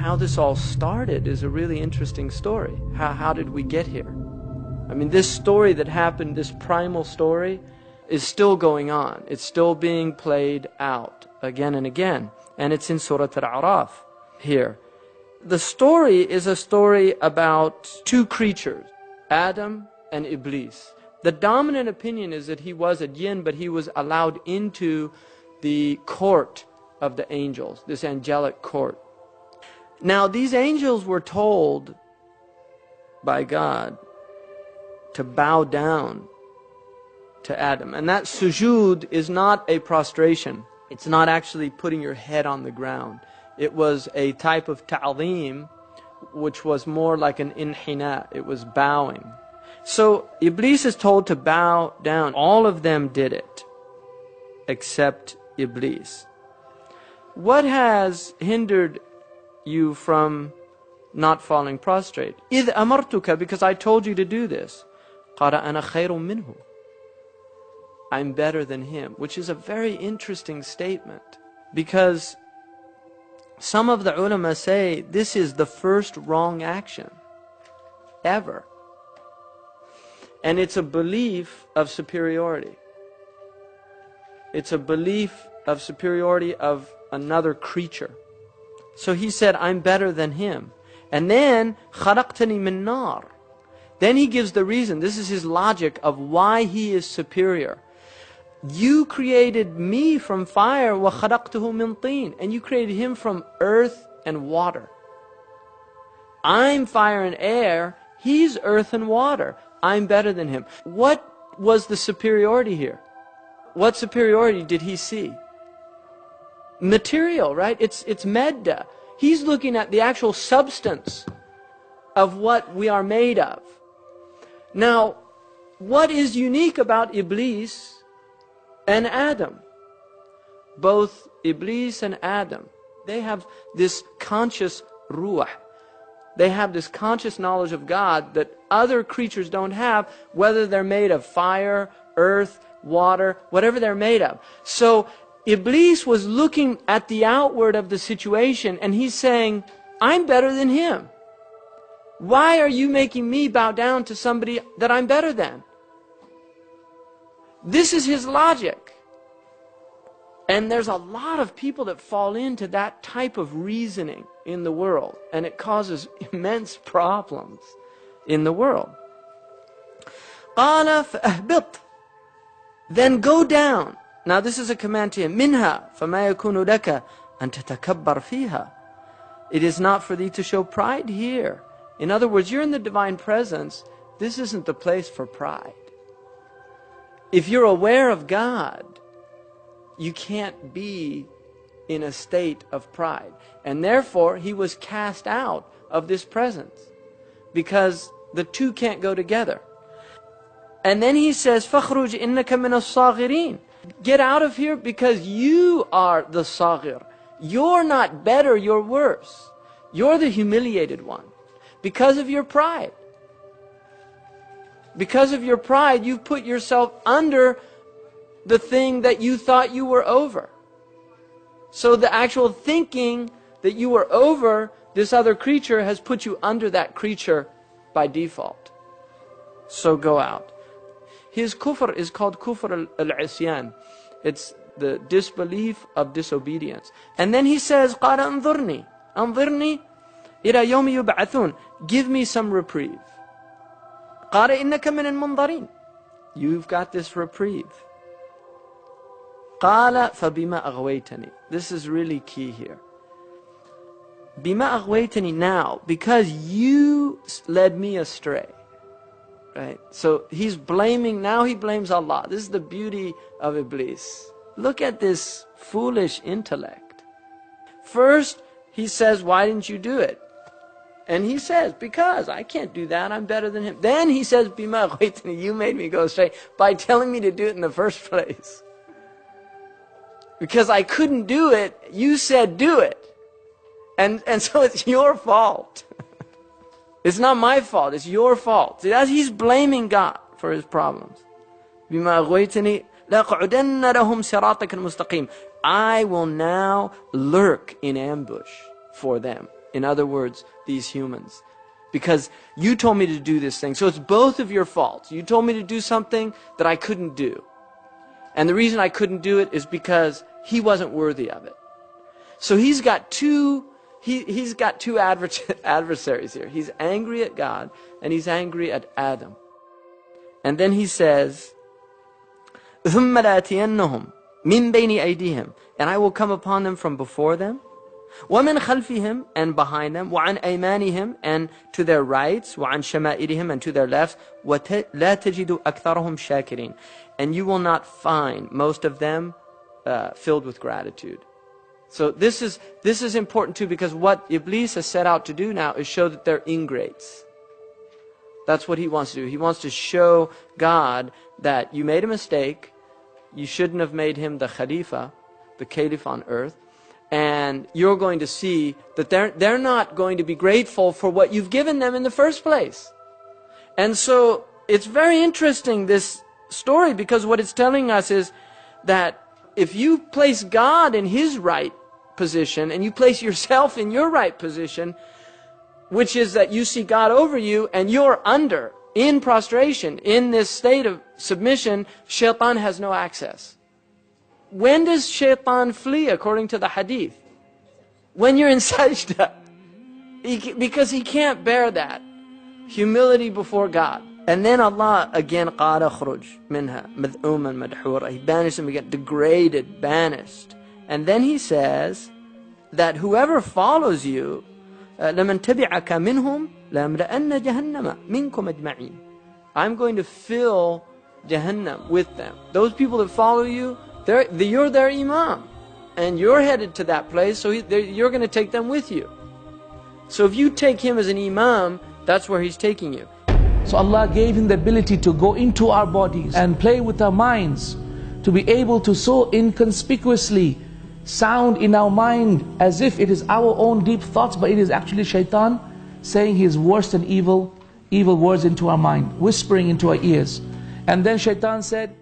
how this all started is a really interesting story. How did we get here? I mean, this story that happened, this primal story, is still going on. It's still being played out again and again. And it's in Surah Al-A'raf here. The story is a story about two creatures, Adam and Iblish. The dominant opinion is that he was a jinn, but he was allowed into the court of the angels, this angelic court. Now, these angels were told by God to bow down to Adam. And that sujood is not a prostration. It's not actually putting your head on the ground. It was a type of ta'zeem, which was more like an inhina. It was bowing. So Iblis is told to bow down. All of them did it, except Iblis. What has hindered you from not falling prostrate? إِذْ أَمَرْتُكَ, because I told you to do this. قَالَ أَنَا خَيْرٌ مِّنْهُ, I'm better than him, which is a very interesting statement, because some of the ulama say this is the first wrong action ever. And it's a belief of superiority. It's a belief of superiority of another creature. So he said, I'm better than him. And then, خَلَقْتَنِي مِن نَارٍ. Then he gives the reason. This is his logic of why he is superior. You created me from fire, وَخَلَقْتُهُ مِن طِينٍ. And you created him from earth and water. I'm fire and air. He's earth and water. I'm better than him. What was the superiority here? What superiority did he see? Material, right? It's medda. He's looking at the actual substance of what we are made of. Now, what is unique about Iblis and Adam? Both Iblis and Adam, they have this conscious ruh. They have this conscious knowledge of God that other creatures don't have, whether they're made of fire, earth, water, whatever they're made of. So Iblis was looking at the outward of the situation and he's saying, I'm better than him. Why are you making me bow down to somebody that I'm better than? This is his logic. And there's a lot of people that fall into that type of reasoning in the world. And it causes immense problems in the world. قَالَ فَأَهْبِطْ. Then go down. Now this is a command to him. مِنْهَا فَمَا يَكُونُ لَكَ أَن تَتَكَبَّرْ فِيهَا. It is not for thee to show pride here. In other words, you're in the divine presence. This isn't the place for pride. If you're aware of God, you can't be in a state of pride. And therefore, he was cast out of this presence. Because the two can't go together. And then he says, فَخْرُجْ إِنَّكَ مِنَ الصَّاغِرِينَ. Get out of here because you are the saghir. You're not better, you're worse. You're the humiliated one. Because of your pride. Because of your pride, you've put yourself under the thing that you thought you were over. So the actual thinking that you were over this other creature has put you under that creature by default. So go out. His kufr is called kufr al-isyan. It's the disbelief of disobedience. And then he says, قَالَ أَنظُرْنِي أَنظِرْنِي إِلَى يَوْمِ يُبْعَثُونَ. Give me some reprieve. قَالَ إِنَّكَ مِنَ الْمُنظَرِينَ. You've got this reprieve. قَالَ فَبِمَا أَغْوَيْتَنِي. This is really key here. بِمَا أَغْوَيْتَنِي. Now, because you led me astray. Right? So he's blaming, now he blames Allah. This is the beauty of Iblis. Look at this foolish intellect. First, he says, why didn't you do it? And he says, because I can't do that, I'm better than him. Then he says, Bima aghwaytani, you made me go astray by telling me to do it in the first place. Because I couldn't do it, you said do it. And so it's your fault. It's not my fault, it's your fault. See, he's blaming God for his problems. بِمَا أَغْوَيْتَنِي لَأَقْعُدَنَّ لَهُمْ صِرَاطَكَ الْمُسْتَقِيمَ. I will now lurk in ambush for them. In other words, these humans. Because you told me to do this thing. So it's both of your faults. You told me to do something that I couldn't do. And the reason I couldn't do it is because he wasn't worthy of it. So he's got two adversaries here. He's angry at God and he's angry at Adam. And then he says, ثُمَّ لَأَتِيَنَّهُمْ مِنْ بَيْنِ أَيْدِيهِمْ, and I will come upon them from before them, وَمِنْ خَلْفِهِمْ, and behind them, وَعَنْ أَيْمَانِهِمْ, and to their rights, وَعَنْ شَمَائِلِهِمْ, and to their lefts, وَلَا تَجِدُ أَكْثَرَهُمْ شَاكِرِينَ, and you will not find most of them filled with gratitude. So this is important too, because what Iblis has set out to do now is show that they're ingrates. That's what he wants to do. He wants to show God that you made a mistake, you shouldn't have made him the Khalifa, the Caliph on earth, and you're going to see that they're not going to be grateful for what you've given them in the first place. And so it's very interesting, this story, because what it's telling us is that if you place God in his right position and you place yourself in your right position, which is that you see God over you and you're under, in prostration, in this state of submission, shaitan has no access. When does shaitan flee according to the hadith? When you're in sajda. Because he can't bear that. Humility before God. And then Allah again, قَالَ خُرُجْ مِنْهَا مَذْءُومًا مَدْحُورًا. He banished them again, degraded, banished. And then he says that whoever follows you, لَمَنْ تَبِعَكَ مِنْهُمْ لَأَمْلَأَنَّ جَهَنَّمَ مِنْكُمْ أَجْمَعِينَ. I'm going to fill Jahannam with them. Those people that follow you, you're their imam. And you're headed to that place, so you're going to take them with you. So if you take him as an imam, that's where he's taking you. So Allah gave him the ability to go into our bodies and play with our minds, to be able to so inconspicuously sound in our mind as if it is our own deep thoughts, but it is actually shaitan saying his worst and evil words into our mind, whispering into our ears. And then shaitan said,